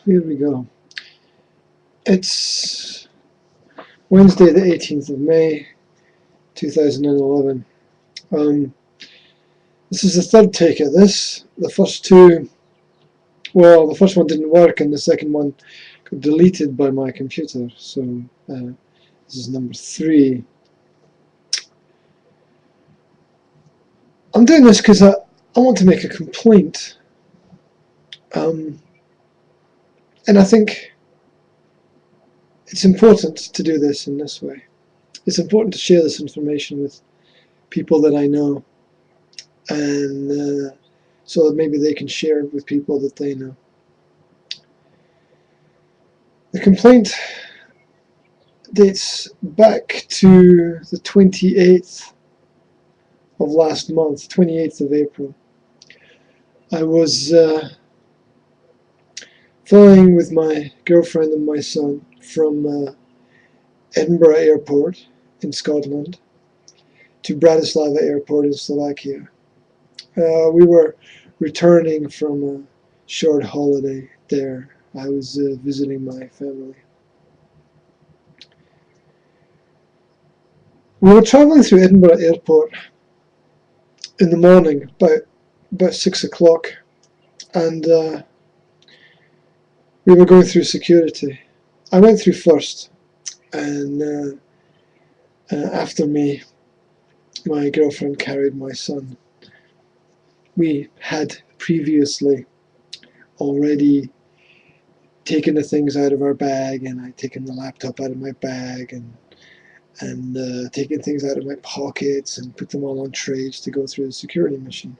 here we go. It's Wednesday the 18th of May 2011. This is the third take of this. The first two, well, the first one didn't work and the second one got deleted by my computer, so this is number 3. I'm doing this because I want to make a complaint, and I think it's important to do this in this way. It's important to share this information with people that I know, and so that maybe they can share it with people that they know. The complaint dates back to the 28th of last month, 28th of April. I was flying with my girlfriend and my son from Edinburgh Airport in Scotland to Bratislava Airport in Slovakia. We were returning from a short holiday there. I was visiting my family. We were travelling through Edinburgh Airport in the morning, about 6 o'clock, and we were going through security. I went through first, and after me, my girlfriend carried my son. We had previously already taken the things out of our bag, and I'd taken the laptop out of my bag, and taken things out of my pockets and put them all on trays to go through the security machine.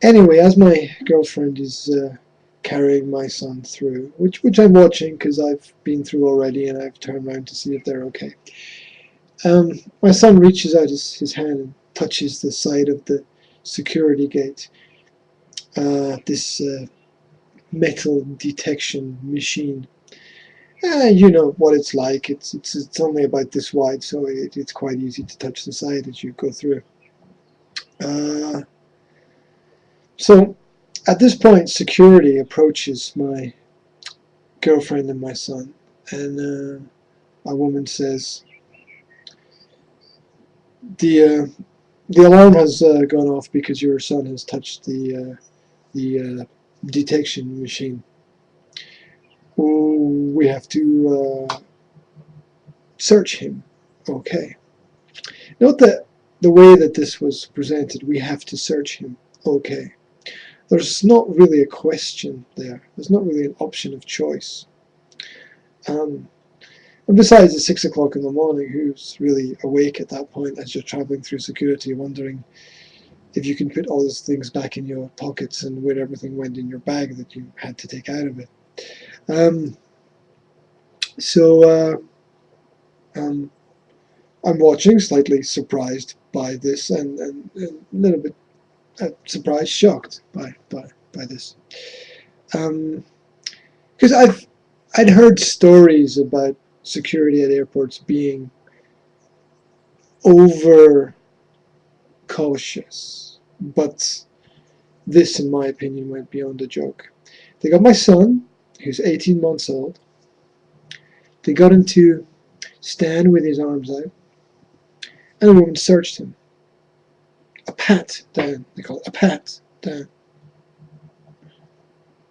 Anyway, as my girlfriend is carrying my son through, which I'm watching because I've been through already and I've turned around to see if they're okay. My son reaches out his hand and touches the side of the security gate. This metal detection machine. You know what it's like. It's only about this wide, so it's quite easy to touch the side as you go through. So at this point, security approaches my girlfriend and my son, and a woman says, "The alarm has gone off because your son has touched the detection machine. We have to search him." Okay. Note that the way that this was presented, we have to search him. Okay. There's not really a question there. There's not really an option of choice. And besides, it's 6 o'clock in the morning. Who's really awake at that point as you're traveling through security, wondering if you can put all those things back in your pockets and where everything went in your bag that you had to take out of it. I'm watching, slightly surprised by this, and a little bit surprised, shocked by this, because I'd heard stories about security at airports being over cautious, but this, in my opinion, went beyond a joke. They got my son, who's 18 months old. They got him to stand with his arms out, and the woman searched him. A pat down, they call it a pat down.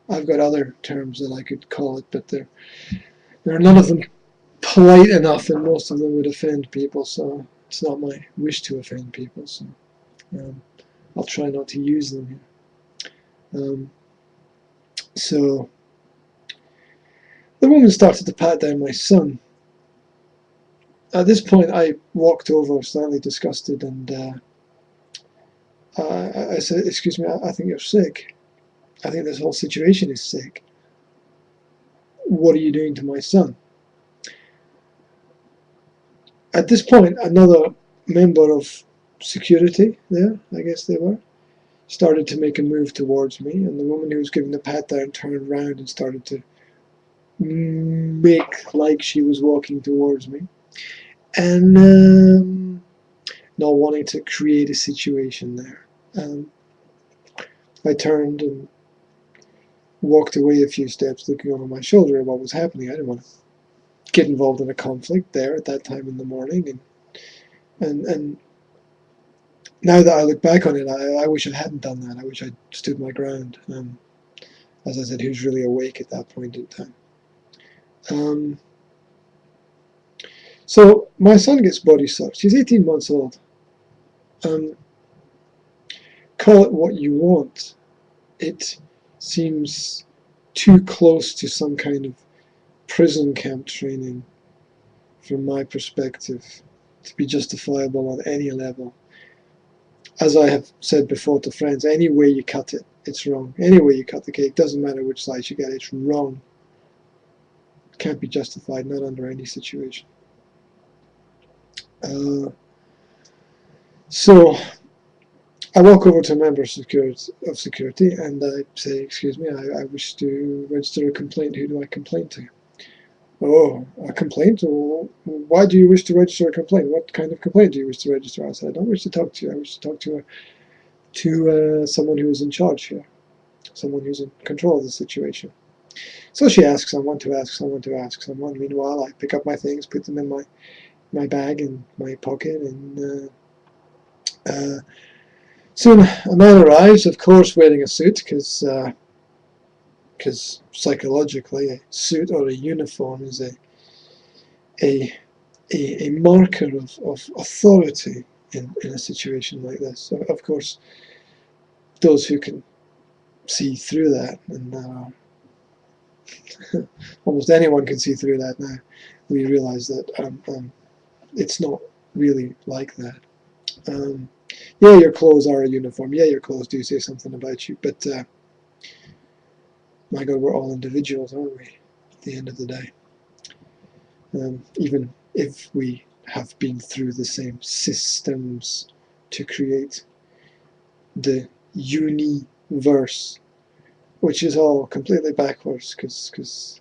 I've got other terms that I could call it, but there are none of them polite enough, and most of them would offend people, so it's not my wish to offend people, so I'll try not to use them here. So the woman started to pat down my son. At this point, I walked over, slightly disgusted, and I said, "Excuse me, I think you're sick. I think this whole situation is sick. What are you doing to my son?" At this point, another member of security there, I guess they were, started to make a move towards me, and the woman who was giving the pat down turned around and started to make like she was walking towards me, and not wanting to create a situation there. I turned and walked away a few steps looking over my shoulder at what was happening. I didn't want to get involved in a conflict there at that time in the morning. And now that I look back on it, I wish I hadn't done that. I wish I'd stood my ground. As I said, he was really awake at that point in time. So my son gets body searched. He's 18 months old. Call it what you want. It seems too close to some kind of prison camp training, from my perspective, to be justifiable on any level. As I have said before to friends, any way you cut it, it's wrong. Any way you cut the cake, doesn't matter which slice you get, it's wrong. It can't be justified, not under any situation. So I walk over to a member of security and I say, excuse me, I wish to register a complaint. Who do I complain to? Oh, a complaint? Why do you wish to register a complaint? What kind of complaint do you wish to register? I said, I don't wish to talk to you. I wish to talk to someone who is in charge here, someone who's in control of the situation. So she asks someone to ask someone to ask someone. Meanwhile, I pick up my things, put them in my bag in my pocket, and soon a man arrives, of course, wearing a suit, because psychologically a suit or a uniform is a marker of authority in a situation like this. So of course, those who can see through that, and almost anyone can see through that now, we realize that it's not really like that. Yeah, your clothes are a uniform. Yeah, your clothes do say something about you, but my God, we're all individuals, aren't we, at the end of the day? Even if we have been through the same systems to create the universe, which is all completely backwards, because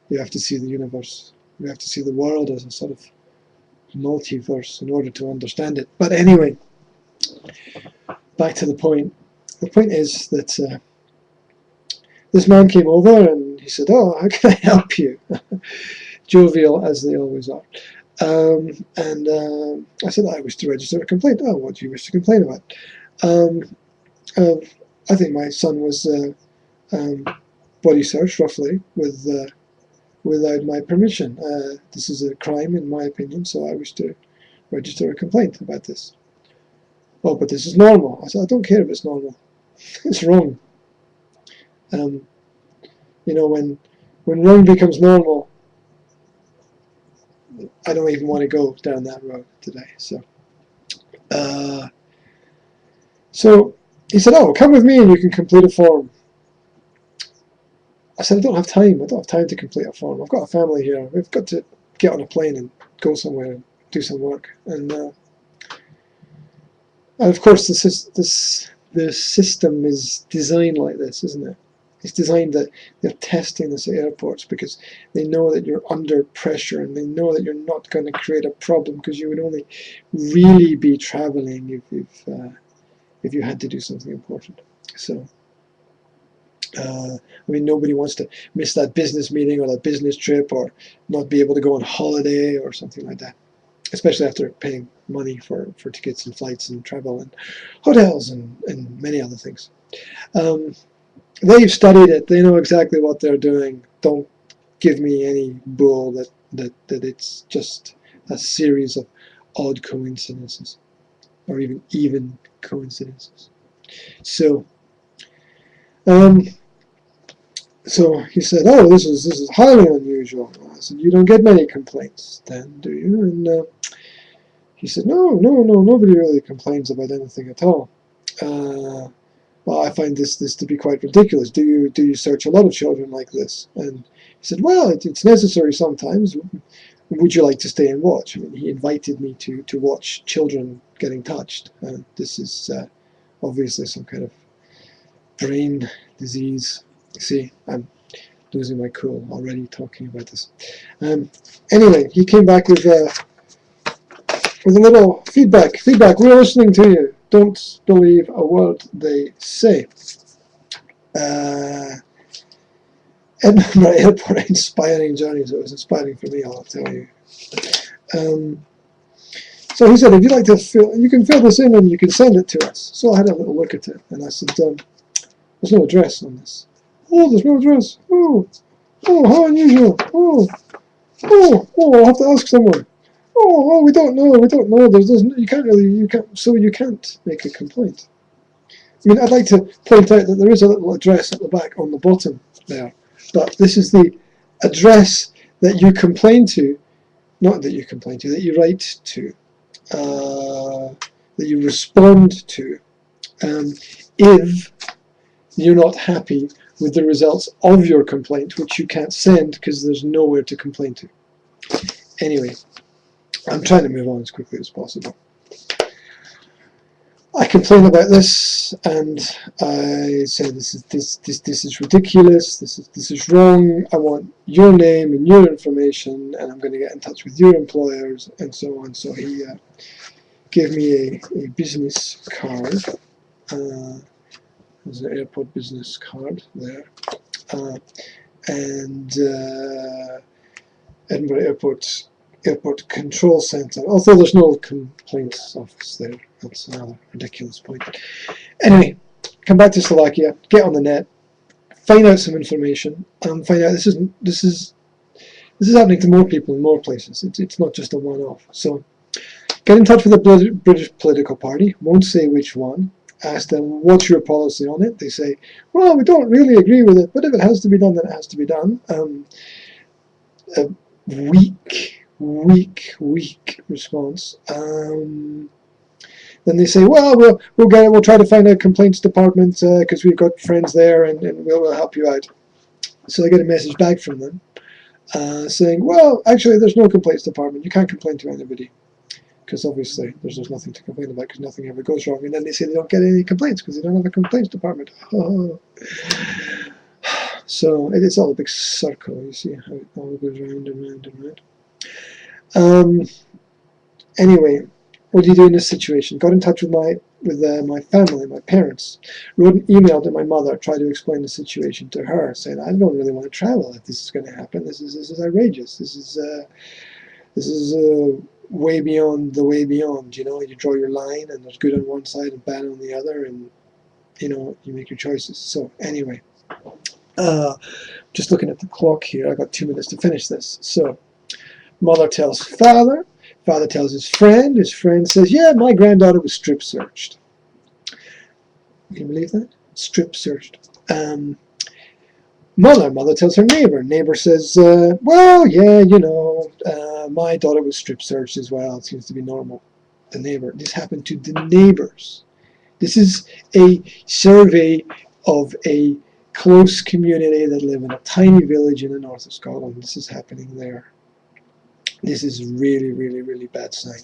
you have to see the universe, you have to see the world as a sort of multiverse in order to understand it. But anyway, back to the point. The point is that this man came over and he said, oh, how can I help you? Jovial as they always are. And I said, I wish to register a complaint. Oh, what do you wish to complain about? I think my son was body searched, roughly, without my permission. This is a crime, in my opinion, so I wish to register a complaint about this. Oh, but this is normal. I said, I don't care if it's normal. It's wrong. You know, when wrong becomes normal, I don't even want to go down that road today. So he said, oh, come with me and you can complete a form. I said, I don't have time. I don't have time to complete a form. I've got a family here. We've got to get on a plane and go somewhere and do some work. And of course, the system is designed like this, isn't it? It's designed that they're testing this at airports because they know that you're under pressure and they know that you're not going to create a problem, because you would only really be traveling if you had to do something important. So, I mean, nobody wants to miss that business meeting or that business trip or not be able to go on holiday or something like that, especially after paying money for tickets and flights and travel and hotels and many other things. They've studied it. They know exactly what they're doing. Don't give me any bull that it's just a series of odd coincidences or even coincidences. So so he said, oh, this is highly unusual. I said, you don't get many complaints then, do you? And he said, no, nobody really complains about anything at all. Well, I find this to be quite ridiculous. Do you search a lot of children like this? And he said, well, it's necessary sometimes. Would you like to stay and watch? I mean, he invited me to watch children getting touched. This is obviously some kind of brain disease. See, I'm losing my cool already talking about this. Anyway, he came back with a little feedback. We're listening to you. Don't believe a word they say. Edinburgh Airport, inspiring journeys. It was inspiring for me, I'll tell you. So he said, if you'd like to you can fill this in and you can send it to us. So I had a little look at it, and I said, there's no address on this. Oh, there's no address. Oh, how unusual. Oh, I'll have to ask someone. Oh, we don't know. You can't make a complaint. I mean, I'd like to point out that there is a little address at the back on the bottom there, but this is the address that you complain to, not that you complain to, that you write to, that you respond to, if you're not happy with the results of your complaint, which you can't send because there's nowhere to complain to. Anyway, I'm trying to move on as quickly as possible. I complain about this, and I say this is ridiculous. This is wrong. I want your name and your information, and I'm going to get in touch with your employers, and so on. So he gave me a business card. There's an airport business card there, and Edinburgh Airport Control Centre, although there's no complaints office there. That's another ridiculous point. Anyway, come back to Slovakia, get on the net, find out some information, and find out this is happening to more people in more places. It's not just a one-off. So get in touch with the British political party, won't say which one, ask them, what's your policy on it? They say, well, we don't really agree with it, but if it has to be done, then it has to be done. A weak response. Then they say, well, we'll try to find a complaints department because we've got friends there, and we'll help you out. So I get a message back from them saying, well, actually, there's no complaints department. You can't complain to anybody because obviously there's nothing to complain about because nothing ever goes wrong. And then they say they don't get any complaints because they don't have a complaints department. Oh. So it's all a big circle. You see how it all goes round and round and round. Anyway, what do you do in this situation? Got in touch with my family, my parents. Wrote an email to my mother, tried to explain the situation to her, saying I don't really want to travel if this is going to happen. This is outrageous. This is way beyond the way beyond. You know, you draw your line, and there's good on one side and bad on the other, and you know you make your choices. So anyway. Just looking at the clock here, I got 2 minutes to finish this. So, mother tells father tells his friend says, yeah, my granddaughter was strip searched. Can you believe that? Strip searched. Mother tells her neighbor says, well, yeah, you know, my daughter was strip searched as well, it seems to be normal. The neighbor, this happened to the neighbors. This is a survey of a close community that live in a tiny village in the north of Scotland. This is happening there. This is really, really, really bad sign.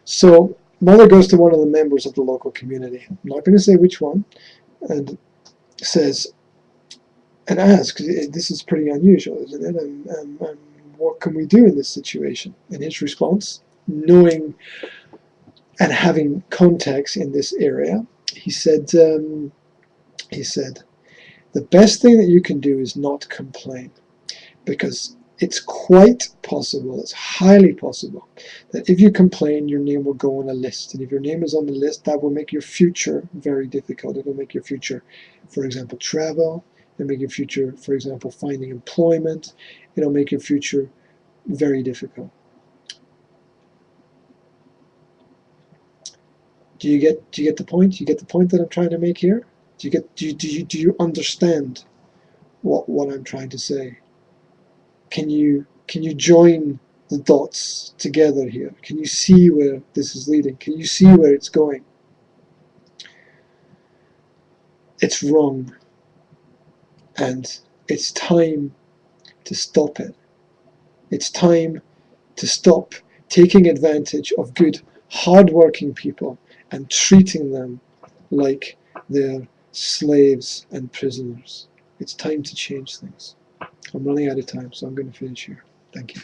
So mother goes to one of the members of the local community, I'm not going to say which one, and says, and asks, this is pretty unusual, isn't it? What can we do in this situation? And his response, knowing and having context in this area, he said, the best thing that you can do is not complain, because it's quite possible, it's highly possible, that if you complain, your name will go on a list. And if your name is on the list, that will make your future very difficult. It will make your future, for example, travel. It'll make your future, for example, finding employment. It'll make your future very difficult. Do you get the point? Do you get the point that I'm trying to make here? Do you understand what I'm trying to say? Can you join the dots together here? Can you see where this is leading? Can you see where it's going? It's wrong, and it's time to stop it. It's time to stop taking advantage of good, hard-working people and treating them like they're slaves and prisoners. It's time to change things. I'm running out of time, so I'm going to finish here. Thank you.